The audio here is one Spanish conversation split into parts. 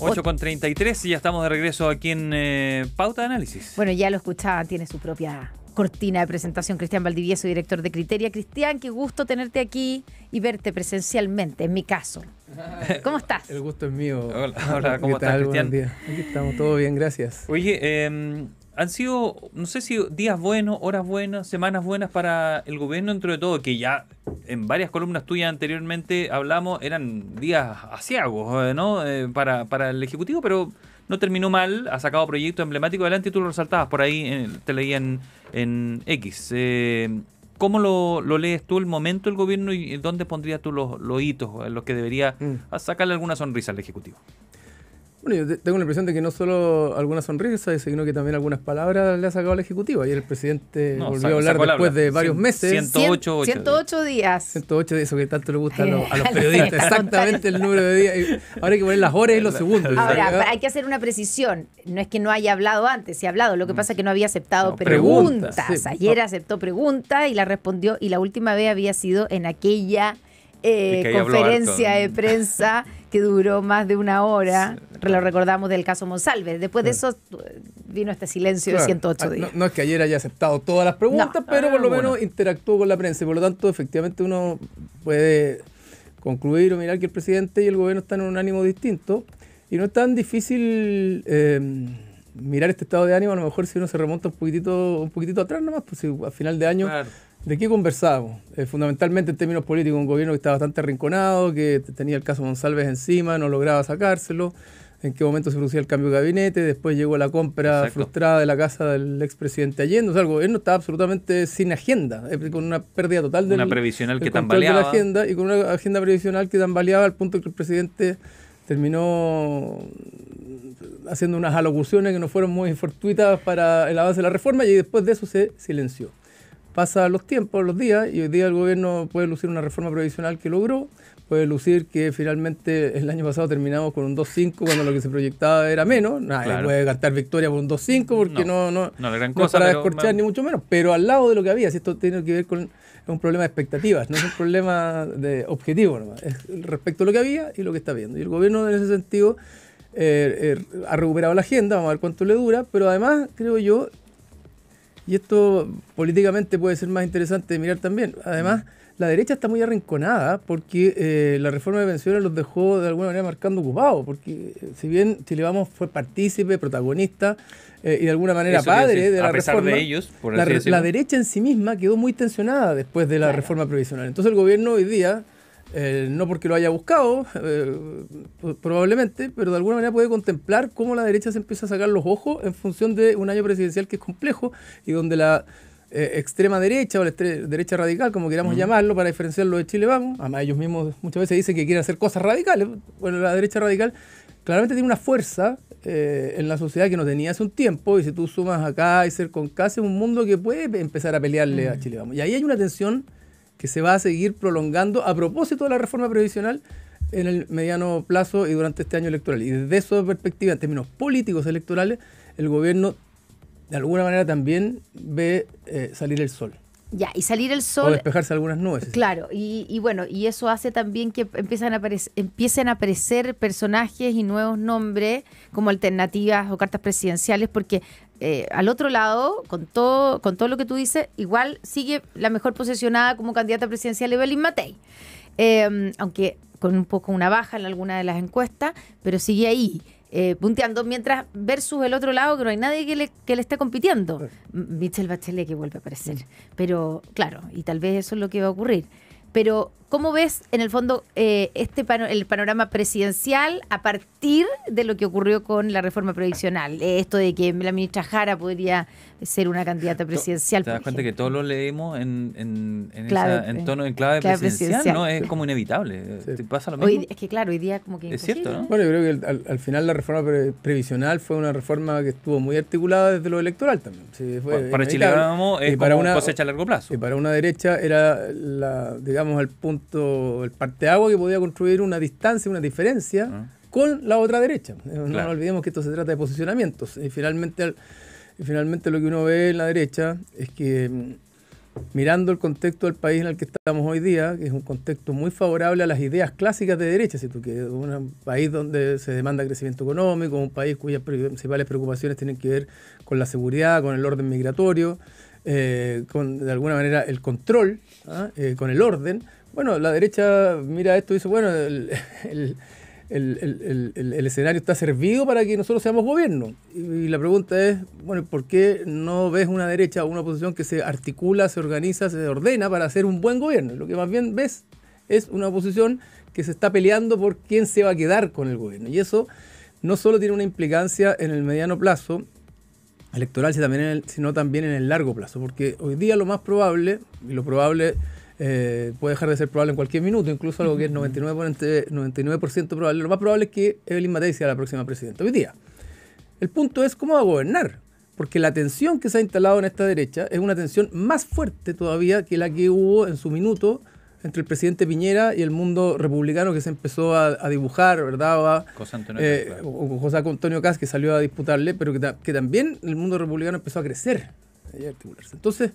8:33 y ya estamos de regreso aquí en Pauta de Análisis. Bueno, ya lo escuchaban, tiene su propia cortina de presentación. Cristian Valdivieso, director de Criteria. Cristian, qué gusto tenerte aquí y verte presencialmente, en mi caso. ¿Cómo estás? El gusto es mío. Hola, ¿cómo estás, Cristian? Aquí estamos, todo bien, gracias. Oye, han sido, no sé si días buenos, horas buenas, semanas buenas para el gobierno, dentro de todo, que ya en varias columnas tuyas anteriormente hablamos, eran días aciagos, ¿no? Para el Ejecutivo, pero no terminó mal, ha sacado proyectos emblemáticos adelante y tú lo resaltabas por ahí, te leía en X. ¿Cómo lo lees tú el momento del gobierno y dónde pondrías tú los hitos en los que debería sacarle alguna sonrisa al Ejecutivo? Bueno, yo tengo la impresión de que no solo alguna sonrisa, sino que también algunas palabras le ha sacado al Ejecutivo. Ayer el presidente volvió a hablar después de varios meses. 108 días. 108 días, eso que tanto le gusta a los periodistas. Exactamente el número de días. Ahora hay que poner las horas y los segundos. Ahora, hay que hacer una precisión. No es que no haya hablado antes, sí ha hablado. Lo que pasa es que no había aceptado preguntas. Sí. Ayer aceptó preguntas y la respondió. Y la última vez había sido en aquella conferencia de prensa que duró más de una hora. Sí. Lo recordamos del caso Monsalve. Después de eso vino este silencio de 108 días. No es que ayer haya aceptado todas las preguntas, pero por lo menos interactuó con la prensa. Y por lo tanto, efectivamente, uno puede concluir o mirar que el presidente y el gobierno están en un ánimo distinto. Y no es tan difícil mirar este estado de ánimo, a lo mejor si uno se remonta un poquitito atrás nomás, pues si a final de año. Claro. ¿De qué conversábamos? Fundamentalmente en términos políticos, un gobierno que estaba bastante arrinconado, que tenía el caso Monsalves encima, no lograba sacárselo, en qué momento se producía el cambio de gabinete, después llegó la compra frustrada de la casa del expresidente Allende. O sea, el gobierno estaba absolutamente sin agenda, con una pérdida total del, una previsional del que tambaleaba. De la agenda, y con una agenda previsional que tambaleaba al punto que el presidente terminó haciendo unas alocuciones que no fueron muy fortuitas para el avance de la reforma, y después de eso se silenció. Pasan los tiempos, los días, y hoy día el gobierno puede lucir una reforma previsional que logró, puede lucir que finalmente el año pasado terminamos con un 2.5 cuando lo que se proyectaba era menos. Nadie puede cantar victoria por un 2.5 porque no es para descorchar ni mucho menos, pero al lado de lo que había, si esto tiene que ver con un problema de expectativas, no es un problema de objetivo, nomás, es respecto a lo que había y lo que está viendo. Y el gobierno en ese sentido ha recuperado la agenda, vamos a ver cuánto le dura, pero además creo yo, y esto políticamente puede ser más interesante de mirar también. Además, la derecha está muy arrinconada porque la reforma de pensiones los dejó de alguna manera marcando ocupados. Porque si bien Chile Vamos fue partícipe, protagonista y de alguna manera padre de la reforma, de ellos, por la derecha en sí misma quedó muy tensionada después de la reforma previsional. Entonces el gobierno hoy día, no porque lo haya buscado, probablemente, pero de alguna manera puede contemplar cómo la derecha se empieza a sacar los ojos en función de un año presidencial que es complejo y donde la extrema derecha o la derecha radical, como queramos llamarlo, para diferenciarlo de Chile Vamos, además ellos mismos muchas veces dicen que quieren hacer cosas radicales. Bueno, la derecha radical claramente tiene una fuerza en la sociedad que no tenía hace un tiempo, y si tú sumas a Kaiser con Kase, es un mundo que puede empezar a pelearle a Chile Vamos. Y ahí hay una tensión que se va a seguir prolongando a propósito de la reforma previsional en el mediano plazo y durante este año electoral. Y desde esa perspectiva, en términos políticos electorales, el gobierno de alguna manera también ve salir el sol. Ya, y salir el sol. O despejarse algunas nubes. Claro, y bueno, y eso hace también que empiecen a aparecer personajes y nuevos nombres como alternativas o cartas presidenciales, porque al otro lado, con todo lo que tú dices, igual sigue la mejor posicionada como candidata presidencial Evelyn Matei. Aunque con un poco una baja en alguna de las encuestas, pero sigue ahí. Punteando, mientras versus el otro lado que no hay nadie que le esté compitiendo. Michelle Bachelet, que vuelve a aparecer. Pero claro, y tal vez eso es lo que va a ocurrir. Pero ¿cómo ves en el fondo el panorama presidencial a partir de lo que ocurrió con la reforma previsional? Esto de que la ministra Jara podría ser una candidata presidencial. ¿Te das cuenta que todos lo leemos en tono en clave presidencial? ¿No? Es como inevitable. ¿Te pasa lo mismo? Es que claro, hoy día como que es cierto, ¿no? Bueno, yo creo que al final la reforma previsional fue una reforma que estuvo muy articulada desde lo electoral también. Sí, para Chile Vamos es como una cosecha a largo plazo. Y para una derecha era el punto, el parteagua que podía construir una distancia, una diferencia con la otra derecha. No nos olvidemos que esto se trata de posicionamientos. Y finalmente lo que uno ve en la derecha es que mirando el contexto del país en el que estamos hoy día, que es un contexto muy favorable a las ideas clásicas de derecha, ¿cierto? Que es un país donde se demanda crecimiento económico, un país cuyas principales preocupaciones tienen que ver con la seguridad, con el orden migratorio, con de alguna manera el control, con el orden. Bueno, la derecha mira esto y dice, bueno, el escenario está servido para que nosotros seamos gobierno. Y la pregunta es, bueno, ¿por qué no ves una derecha o una oposición que se articula, se organiza, se ordena para hacer un buen gobierno? Lo que más bien ves es una oposición que se está peleando por quién se va a quedar con el gobierno. Y eso no solo tiene una implicancia en el mediano plazo electoral, sino también en el largo plazo. Porque hoy día lo más probable, y lo probable puede dejar de ser probable en cualquier minuto, incluso algo que es 99% probable. Lo más probable es que Evelyn Matei sea la próxima presidenta hoy día. El punto es cómo va a gobernar, porque la tensión que se ha instalado en esta derecha es una tensión más fuerte todavía que la que hubo en su minuto entre el presidente Piñera y el mundo republicano que se empezó a dibujar, ¿verdad? O José Antonio Kast, que salió a disputarle, pero que también el mundo republicano empezó a crecer y a articularse. Entonces,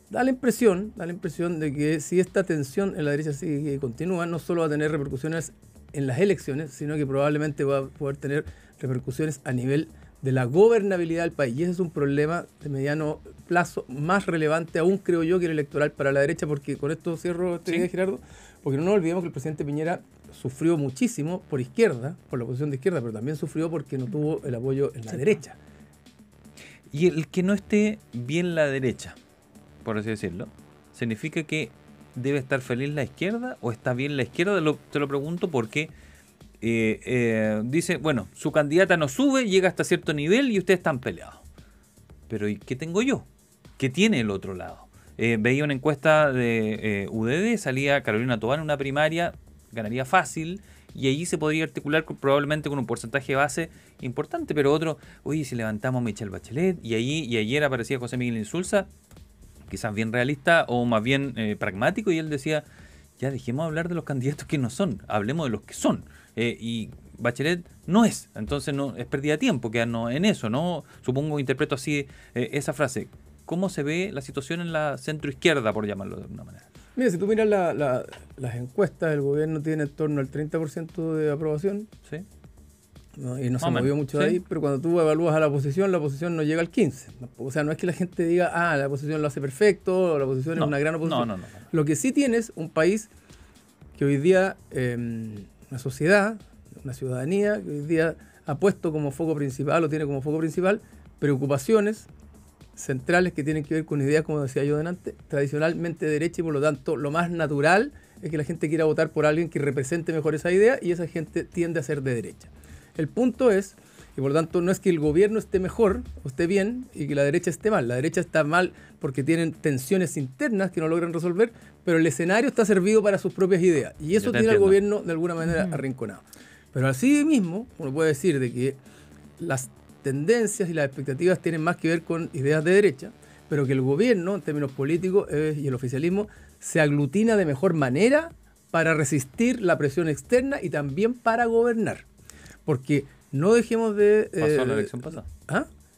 da la impresión de que si esta tensión en la derecha sigue continúa, no solo va a tener repercusiones en las elecciones, sino que probablemente va a poder tener repercusiones a nivel de la gobernabilidad del país. Y ese es un problema de mediano plazo más relevante aún, creo yo, que el electoral para la derecha, porque con esto cierro esta idea, Gerardo, porque no nos olvidemos que el presidente Piñera sufrió muchísimo por izquierda, por la oposición de izquierda, pero también sufrió porque no tuvo el apoyo en la derecha. Y el que no esté bien la derecha, por así decirlo, ¿significa que debe estar feliz la izquierda o está bien la izquierda? Te lo pregunto porque dice, bueno, su candidata no sube, llega hasta cierto nivel y ustedes están peleados. Pero ¿y qué tengo yo? ¿Qué tiene el otro lado? Veía una encuesta de UDD, salía Carolina Tobar en una primaria, ganaría fácil, y allí se podría articular probablemente con un porcentaje de base importante, pero otro, oye, si levantamos a Michelle Bachelet, y ayer aparecía José Miguel Insulza, quizás bien realista o más bien pragmático, y él decía, ya dejemos de hablar de los candidatos que no son, hablemos de los que son. Y Bachelet no es, entonces no es pérdida de tiempo quedarnos en eso, ¿no? Supongo, interpreto así esa frase. ¿Cómo se ve la situación en la centroizquierda, por llamarlo de alguna manera? Mira, si tú miras las encuestas, el gobierno tiene en torno al 30% de aprobación. Sí. ¿No? Y no se movió mucho de ahí, pero cuando tú evalúas a la oposición no llega al 15%. O sea, no es que la gente diga, la oposición lo hace perfecto, o la oposición es una gran oposición. No. Lo que sí tienes un país que hoy día, una sociedad, una ciudadanía, que hoy día ha puesto como foco principal, o tiene como foco principal, preocupaciones centrales que tienen que ver con ideas, como decía yo delante, tradicionalmente de derecha, y por lo tanto lo más natural es que la gente quiera votar por alguien que represente mejor esa idea, y esa gente tiende a ser de derecha. El punto es, y por lo tanto no es que el gobierno esté mejor o esté bien y que la derecha esté mal. La derecha está mal porque tienen tensiones internas que no logran resolver, pero el escenario está servido para sus propias ideas. Y eso tiene al gobierno de alguna manera arrinconado. Pero así mismo, uno puede decir de que las tendencias y las expectativas tienen más que ver con ideas de derecha, pero que el gobierno, en términos políticos y el oficialismo, se aglutina de mejor manera para resistir la presión externa y también para gobernar. Porque no dejemos de... Pasó la elección pasada.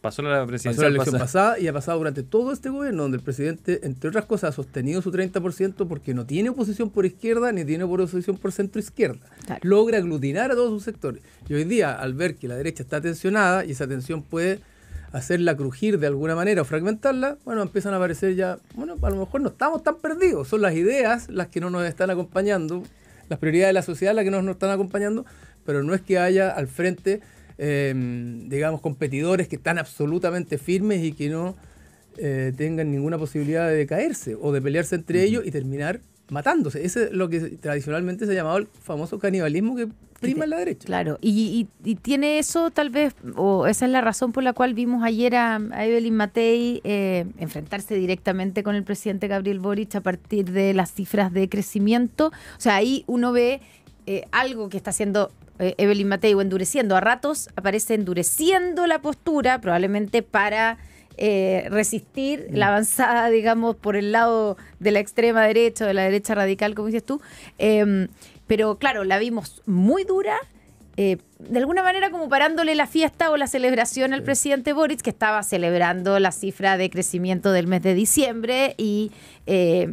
Pasó la elección pasada y ha pasado durante todo este gobierno, donde el presidente, entre otras cosas, ha sostenido su 30% porque no tiene oposición por izquierda ni tiene oposición por centro-izquierda. Claro. Logra aglutinar a todos sus sectores. Y hoy día, al ver que la derecha está tensionada y esa tensión puede hacerla crujir de alguna manera o fragmentarla, bueno, empiezan a aparecer ya, bueno, a lo mejor no estamos tan perdidos, son las ideas las que no nos están acompañando, las prioridades de la sociedad las que no nos están acompañando, pero no es que haya al frente, digamos, competidores que están absolutamente firmes y que no tengan ninguna posibilidad de caerse o de pelearse entre ellos y terminar matándose. Ese es lo que tradicionalmente se ha llamado el famoso canibalismo que prima en la derecha. Claro, y tiene eso tal vez, o esa es la razón por la cual vimos ayer a Evelyn Matei enfrentarse directamente con el presidente Gabriel Boric a partir de las cifras de crecimiento. O sea, ahí uno ve algo que está haciendo Evelyn Matei o endureciendo. A ratos aparece endureciendo la postura, probablemente para resistir la avanzada, digamos, por el lado de la extrema derecha o de la derecha radical, como dices tú. Pero claro, la vimos muy dura de alguna manera como parándole la fiesta o la celebración al presidente Boric, que estaba celebrando la cifra de crecimiento del mes de diciembre y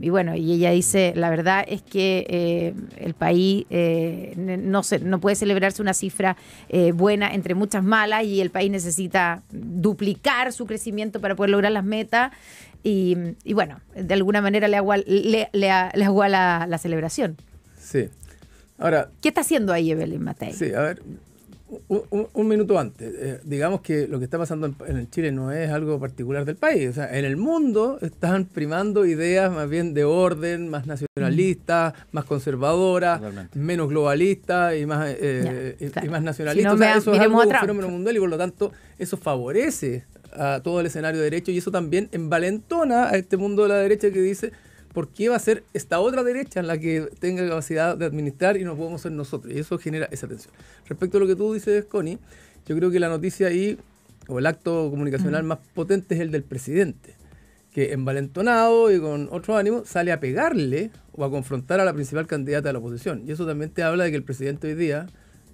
bueno, y ella dice, la verdad es que el país no puede celebrarse una cifra buena entre muchas malas y el país necesita duplicar su crecimiento para poder lograr las metas y bueno, de alguna manera le agua la celebración. Sí. Ahora, ¿qué está haciendo ahí Evelyn Matei? Sí, a ver, un minuto antes. Digamos que lo que está pasando en Chile no es algo particular del país. O sea, en el mundo están primando ideas más bien de orden, más nacionalistas, más conservadoras, menos globalistas y más, y más nacionalistas. Si no, eso es algo, un fenómeno mundial y por lo tanto eso favorece a todo el escenario de derecho y eso también envalentona a este mundo de la derecha que dice... ¿Por qué va a ser esta otra derecha en la que tenga capacidad de administrar y no podemos ser nosotros? Y eso genera esa tensión. Respecto a lo que tú dices, Connie, yo creo que la noticia ahí, o el acto comunicacional más potente es el del presidente, que envalentonado y con otro ánimo sale a pegarle o a confrontar a la principal candidata de la oposición. Y eso también te habla de que el presidente hoy día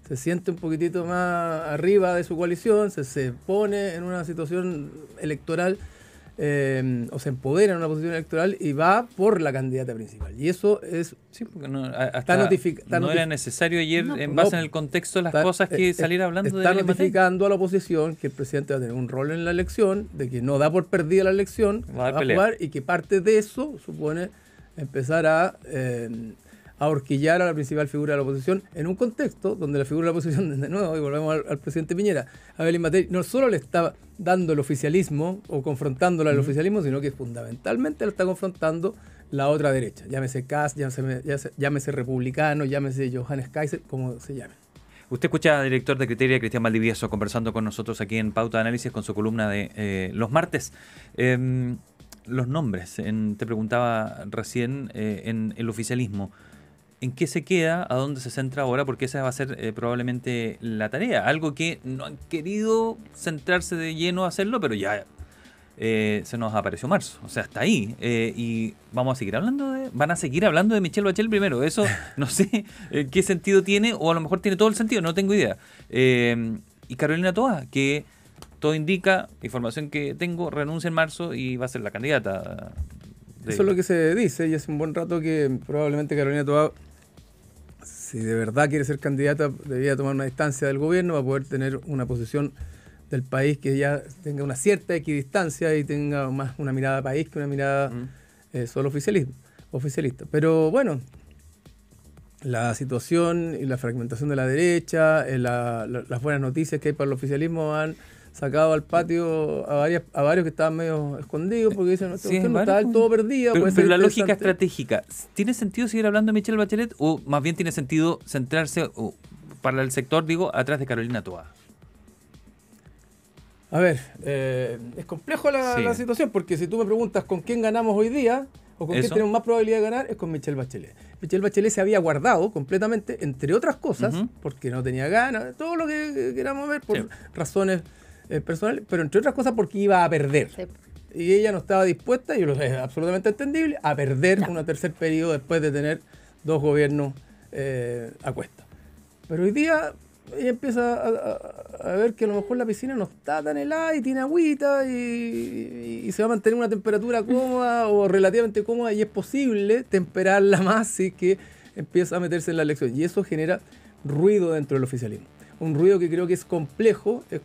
se siente un poquitito más arriba de su coalición, se pone en una situación electoral o se empodera en una posición electoral y va por la candidata principal. Y eso es... Sí, porque no era necesario ayer, en base en el contexto de las cosas que salir hablando de... Está notificando a la oposición que el presidente va a tener un rol en la elección, de que no da por perdida la elección, va a jugar y que parte de eso supone empezar a ahorquillar a la principal figura de la oposición en un contexto donde la figura de la oposición, de nuevo, y volvemos al presidente Piñera, Evelyn Matei, no solo le está dando el oficialismo o confrontándola al oficialismo, sino que fundamentalmente lo está confrontando la otra derecha. Llámese Kast, llámese republicano, llámese Johannes Kaiser, como se llame. Usted escucha al director de Criteria, Cristian Valdivieso, conversando con nosotros aquí en Pauta de Análisis con su columna de los martes. Los nombres, te preguntaba recién, en el oficialismo. ¿En qué se queda? ¿A dónde se centra ahora? Porque esa va a ser probablemente la tarea. Algo que no han querido centrarse de lleno a hacerlo, pero ya se nos apareció marzo. O sea, está ahí. Y vamos a seguir hablando van a seguir hablando de Michelle Bachelet primero. Eso no sé qué sentido tiene, o a lo mejor tiene todo el sentido, no tengo idea. Y Carolina Toá, que todo indica, información que tengo, renuncia en marzo y va a ser la candidata. Eso es lo que se dice, y hace un buen rato que probablemente Carolina Toá, si de verdad quiere ser candidata, debía tomar una distancia del gobierno para poder tener una posición del país que ya tenga una cierta equidistancia y tenga más una mirada país que una mirada solo oficialista. Pero bueno, la situación y la fragmentación de la derecha, las buenas noticias que hay para el oficialismo han sacado al patio a varios que estaban medio escondidos porque dicen, no está del todo perdida. Pero la lógica estratégica, ¿tiene sentido seguir hablando de Michelle Bachelet o más bien tiene sentido centrarse, para el sector, digo, atrás de Carolina Toá? A ver, es complejo la situación porque si tú me preguntas con quién ganamos hoy día o con quién tenemos más probabilidad de ganar, es con Michelle Bachelet. Michelle Bachelet se había guardado completamente, entre otras cosas, porque no tenía ganas, todo lo que queramos ver, por razones personales, pero entre otras cosas porque iba a perder. Sí. Y ella no estaba dispuesta, y es absolutamente entendible, a perder un tercer periodo después de tener dos gobiernos a cuesta. Pero hoy día ella empieza a ver que a lo mejor la piscina no está tan helada y tiene agüita y se va a mantener una temperatura cómoda o relativamente cómoda y es posible temperarla más si que empieza a meterse en la elección. Y eso genera ruido dentro del oficialismo. Un ruido que creo que es complejo, es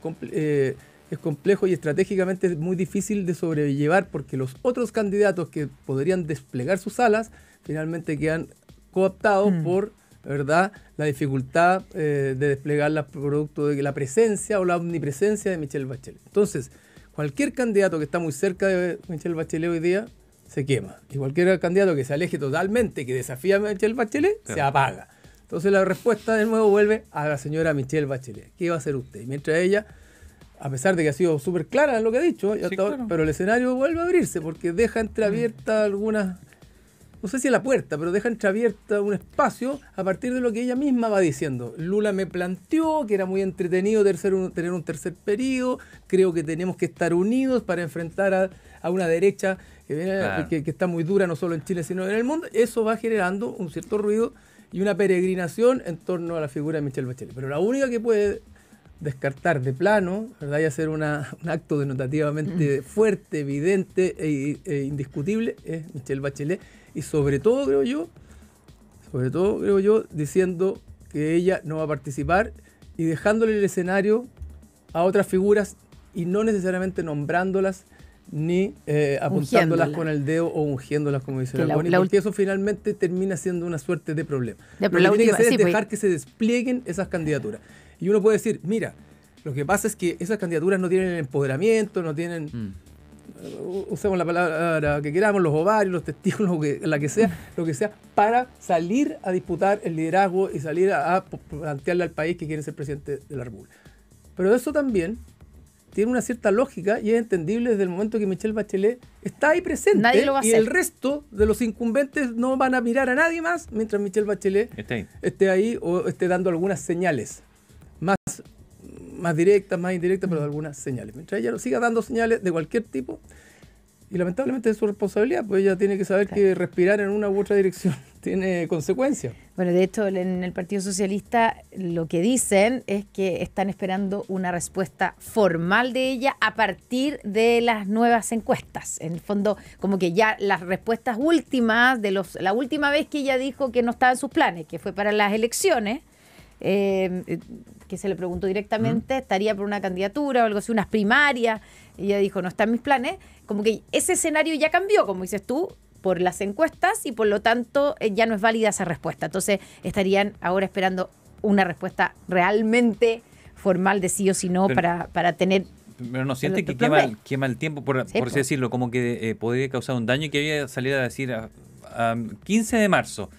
complejo y estratégicamente es muy difícil de sobrellevar porque los otros candidatos que podrían desplegar sus alas finalmente quedan cooptados por, ¿verdad?, la dificultad de desplegarlas producto de la presencia o la omnipresencia de Michelle Bachelet. Entonces, cualquier candidato que está muy cerca de Michelle Bachelet hoy día se quema. Y cualquier candidato que se aleje totalmente, que desafía a Michelle Bachelet, se apaga. Entonces la respuesta de nuevo vuelve a la señora Michelle Bachelet. ¿Qué va a hacer usted? Y mientras ella, a pesar de que ha sido súper clara en lo que ha dicho, pero el escenario vuelve a abrirse porque deja entreabierta algunas, no sé si a la puerta, pero deja entreabierta un espacio a partir de lo que ella misma va diciendo. Lula me planteó que era muy entretenido tener un tercer periodo, creo que tenemos que estar unidos para enfrentar a una derecha que está muy dura no solo en Chile sino en el mundo. Eso va generando un cierto ruido y una peregrinación en torno a la figura de Michelle Bachelet. Pero la única que puede descartar de plano, ¿verdad? Y hacer un acto denotativamente fuerte, evidente e indiscutible es Michelle Bachelet. Y sobre todo creo yo, diciendo que ella no va a participar y dejándole el escenario a otras figuras y no necesariamente nombrándolas ni apuntándolas con el dedo o ungiéndolas, como dice la Connie, porque eso finalmente termina siendo una suerte de problema. Lo que tiene que hacer es dejar que se desplieguen esas candidaturas. Y uno puede decir, mira, lo que pasa es que esas candidaturas no tienen el empoderamiento, no tienen, usemos la palabra que queramos, los ovarios, los testículos, lo que sea, para salir a disputar el liderazgo y salir a plantearle al país que quiere ser presidente de la República. Pero eso también tiene una cierta lógica y es entendible desde el momento que Michelle Bachelet está ahí presente. Nadie lo va a hacer. El resto de los incumbentes no van a mirar a nadie más mientras Michelle Bachelet esté ahí o esté dando algunas señales más directas, más indirectas, pero algunas señales. Mientras ella siga dando señales de cualquier tipo, y lamentablemente es su responsabilidad, pues ella tiene que saber que respirar en una u otra dirección tiene consecuencias. Bueno, de hecho, en el Partido Socialista lo que dicen es que están esperando una respuesta formal de ella a partir de las nuevas encuestas. En el fondo, como que ya las respuestas últimas, la última vez que ella dijo que no estaba en sus planes, que fue para las elecciones, que se le preguntó directamente, estaría por una candidatura o algo así, unas primarias, y ella dijo, no está en mis planes, como que ese escenario ya cambió, como dices tú, por las encuestas, y por lo tanto ya no es válida esa respuesta. Entonces estarían ahora esperando una respuesta realmente formal de sí o sí no, para tener... Pero no siente que quema el tiempo, por así decirlo, como que podría causar un daño, que había salido a decir a 15 de marzo.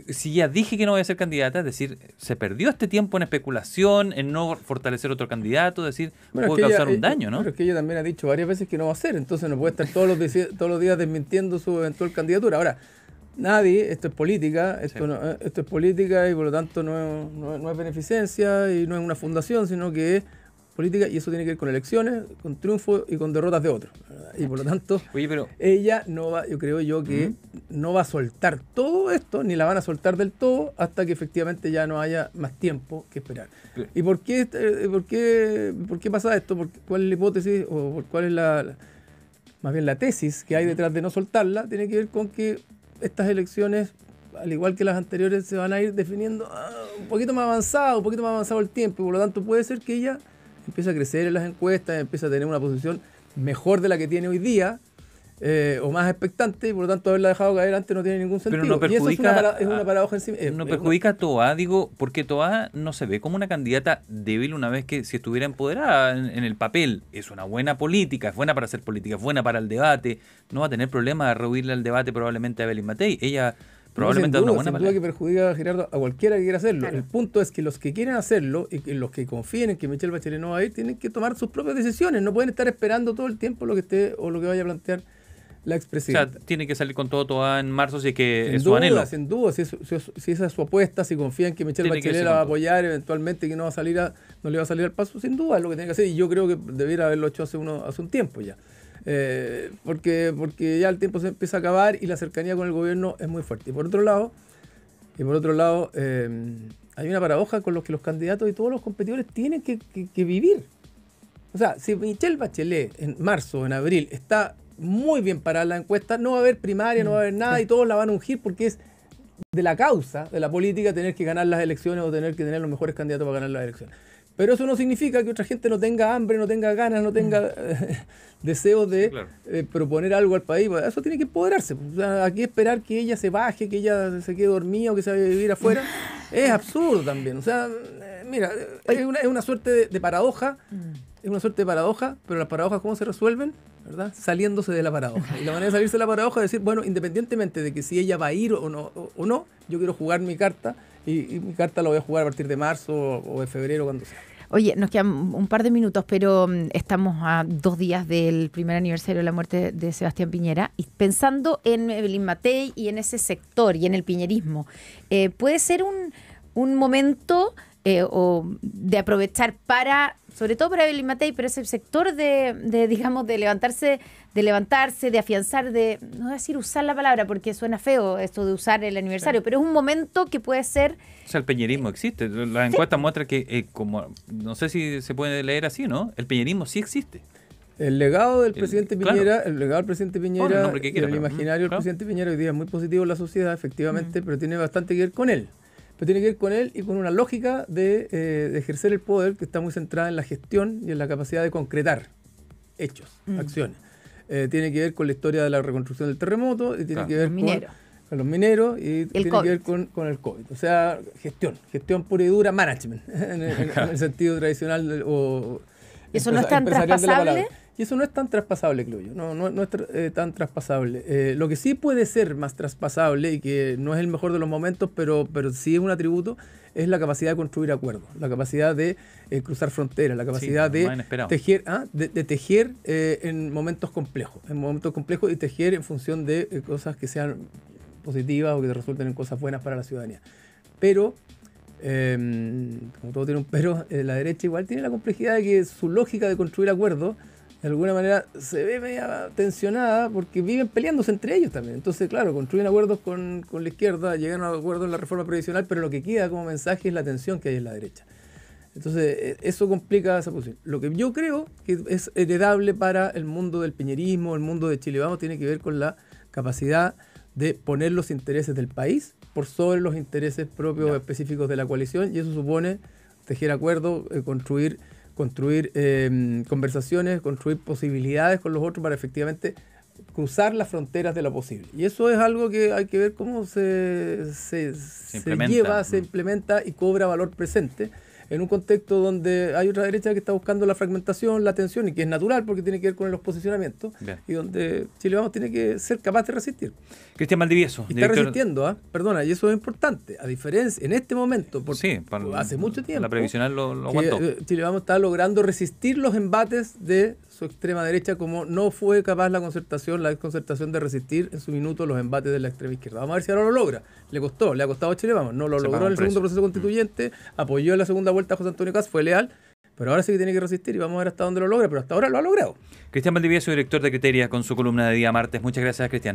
Si ya dije que no voy a ser candidata, es decir, se perdió este tiempo en especulación, en no fortalecer otro candidato, es decir, puede causar un daño, ¿no? Pero es que ella también ha dicho varias veces que no va a ser, entonces no puede estar todos los días desmintiendo su eventual candidatura. Ahora, esto es política, esto es política y por lo tanto no es beneficencia y no es una fundación, sino que es política, y eso tiene que ver con elecciones, con triunfos y con derrotas de otros. Y por lo tanto, ella no va, yo creo que no va a soltar todo esto, ni la van a soltar del todo, hasta que efectivamente ya no haya más tiempo que esperar. ¿Y por qué pasa esto? ¿Cuál es la hipótesis o cuál es más bien la tesis que hay detrás de no soltarla? Tiene que ver con que estas elecciones, al igual que las anteriores, se van a ir definiendo un poquito más avanzado el tiempo, y por lo tanto puede ser que ella empieza a crecer en las encuestas, empieza a tener una posición mejor de la que tiene hoy día, o más expectante, y por lo tanto haberla dejado caer antes no tiene ningún sentido. Pero no perjudica, y eso es una paradoja en sí. No perjudica a Toá, digo, porque Toá no se ve como una candidata débil una vez que si estuviera empoderada en el papel. Es una buena política, es buena para hacer política, es buena para el debate, no va a tener problema de rehuirle al debate probablemente a Evelyn Matei. Ella probablemente sin una buena duda que perjudica, Gerardo, a cualquiera que quiera hacerlo. Claro. El punto es que los que quieren hacerlo y que los que confíen en que Michelle Bachelet no va a ir, tienen que tomar sus propias decisiones. No pueden estar esperando todo el tiempo lo que esté o lo que vaya a plantear la expresidenta. O sea, tiene que salir con todo en marzo si es que es su anhelo. Sin duda, si esa es su apuesta, si confían que Michelle Bachelet la va a apoyar eventualmente, que no le va a salir al paso, sin duda es lo que tiene que hacer. Y yo creo que debiera haberlo hecho hace un tiempo ya. Porque ya el tiempo se empieza a acabar y la cercanía con el gobierno es muy fuerte. Y por otro lado, hay una paradoja con los que los candidatos y todos los competidores tienen que vivir. O sea, si Michelle Bachelet en marzo o en abril está muy bien parada en la encuesta, no va a haber primaria, no va a haber nada, y todos la van a ungir porque es de la causa de la política tener que ganar las elecciones o tener que tener los mejores candidatos para ganar las elecciones. Pero eso no significa que otra gente no tenga hambre, no tenga ganas, no tenga deseos de proponer algo al país. Eso tiene que empoderarse. O sea, aquí esperar que ella se baje, que ella se quede dormida o que se vaya a vivir afuera, es absurdo también. O sea, mira, es una suerte de paradoja. Es una suerte de paradoja, pero las paradojas, ¿cómo se resuelven? ¿Verdad? Saliéndose de la paradoja. Y la manera de salirse de la paradoja es decir, bueno, independientemente de que si ella va a ir o no, yo quiero jugar mi carta, y mi carta la voy a jugar a partir de marzo o de febrero, cuando sea. Oye, nos quedan un par de minutos, pero estamos a 2 días del primer aniversario de la muerte de Sebastián Piñera, y pensando en Evelyn Matei y en ese sector y en el piñerismo, ¿puede ser un momento o de aprovechar para, sobre todo para Evelyn Matei, pero ese sector digamos, de levantarse, de afianzar, no voy a decir usar la palabra porque suena feo esto de usar el aniversario, pero es un momento que puede ser... O sea, el peñerismo existe. Las encuestas muestran que, no sé si se puede leer así, ¿no? El peñerismo sí existe. El legado del presidente Piñera, el legado del presidente Piñera, el imaginario del presidente Piñera hoy día es muy positivo en la sociedad, efectivamente, pero tiene bastante que ver con él. Pero tiene que ver con él y con una lógica de ejercer el poder que está muy centrada en la gestión y en la capacidad de concretar hechos, acciones. Tiene que ver con la historia de la reconstrucción del terremoto y tiene que ver con los mineros y tiene que ver con el COVID. O sea, gestión pura y dura, management, en el sentido tradicional ¿Y eso no es tan traspasable? Y eso no es tan traspasable, creo yo. No es tan traspasable. Lo que sí puede ser más traspasable y que no es el mejor de los momentos, pero sí es un atributo, es la capacidad de construir acuerdos, la capacidad de cruzar fronteras, la capacidad de tejer en momentos complejos, y tejer en función de cosas que sean positivas o que resulten en cosas buenas para la ciudadanía. Pero como todo tiene un pero, la derecha igual tiene la complejidad de que su lógica de construir acuerdos de alguna manera se ve media tensionada porque viven peleándose entre ellos también. Entonces, claro, construyen acuerdos con la izquierda, llegan a acuerdos en la reforma previsional, pero lo que queda como mensaje es la tensión que hay en la derecha. Entonces, eso complica esa posición. Lo que yo creo que es heredable para el mundo del piñerismo, el mundo de Chile Vamos, tiene que ver con la capacidad de poner los intereses del país por sobre los intereses propios específicos de la coalición, y eso supone tejer acuerdos, construir conversaciones, construir posibilidades con los otros para efectivamente cruzar las fronteras de lo posible. Y eso es algo que hay que ver cómo se implementa y cobra valor presente en un contexto donde hay otra derecha que está buscando la fragmentación, la tensión, y que es natural porque tiene que ver con los posicionamientos, y donde Chile Vamos tiene que ser capaz de resistir. Cristian Valdivieso. Y está resistiendo, perdona, y eso es importante. A diferencia, en este momento, hace mucho tiempo, la previsional lo aguantó. Chile Vamos está logrando resistir los embates de su extrema derecha, como no fue capaz la desconcertación de resistir en su minuto los embates de la extrema izquierda. Vamos a ver si ahora lo logra. Le ha costado a Chile Vamos. No lo logró en el segundo proceso constituyente, apoyó en la segunda vuelta a José Antonio Kast, fue leal, pero ahora sí que tiene que resistir y vamos a ver hasta dónde lo logra, pero hasta ahora lo ha logrado. Cristian Valdivieso, director de Criteria, con su columna de día martes. Muchas gracias, Cristian.